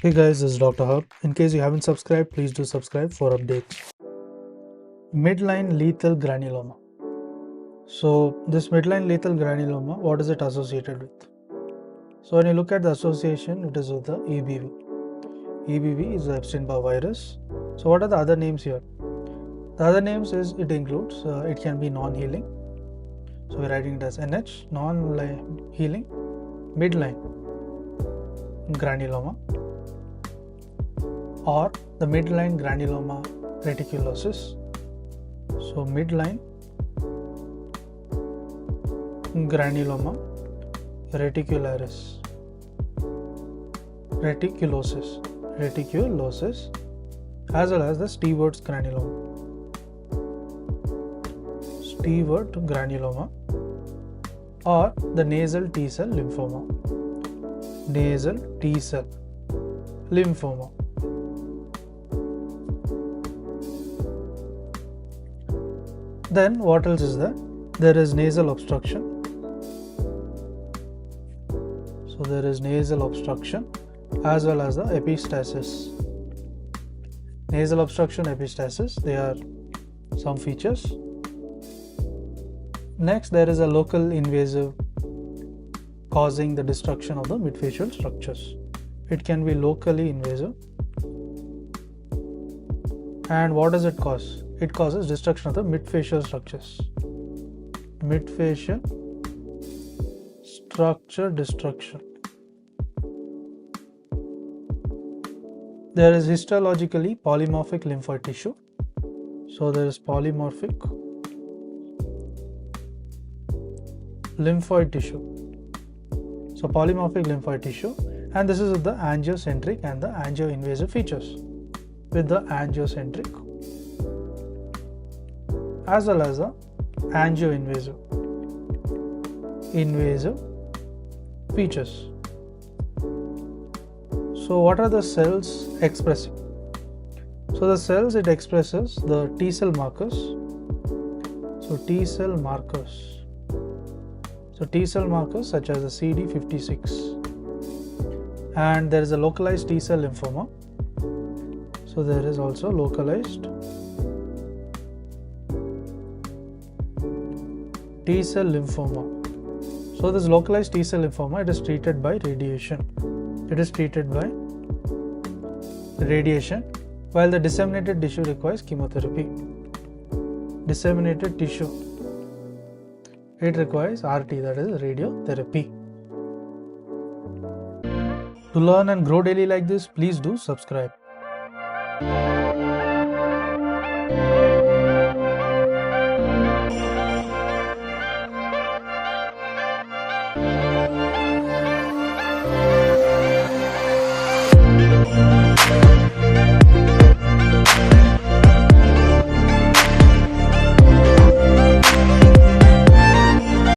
Hey guys, this is Dr. Hub. In case you haven't subscribed, please do subscribe for updates. Midline lethal granuloma. So this midline lethal granuloma, what is it associated with? So when you look at the association, it is with the EBV. EBV is the Epstein-Barr virus. So what are the other names here? The other names is it includes, it can be non-healing. So we're writing it as NH, non-healing, midline granuloma, or the midline granuloma reticulosis. So midline granuloma reticulosis, as well as the Stewart's granuloma, or the nasal T-cell lymphoma, Then what else is there? There is nasal obstruction. So there is nasal obstruction as well as the epistaxis. Nasal obstruction, epistaxis, they are some features. Next, there is a local invasive causing the destruction of the midfacial structures. It can be locally invasive. And what does it cause? It causes destruction of the midfacial structures. Midfacial structure destruction. There is histologically polymorphic lymphoid tissue. So there is polymorphic lymphoid tissue. So polymorphic lymphoid tissue, and this is with the angiocentric and the angioinvasive features. With the angiocentric as well as the angioinvasive features. So what are the cells expressing? So the cells, it expresses the T cell markers. So T cell markers such as the CD56, and there is a localized T cell lymphoma. So there is also localized T cell lymphoma. So this localized T cell lymphoma, it is treated by radiation. While the disseminated tissue requires chemotherapy. Disseminated tissue, it requires RT, that is radiotherapy. To learn and grow daily like this, please do subscribe.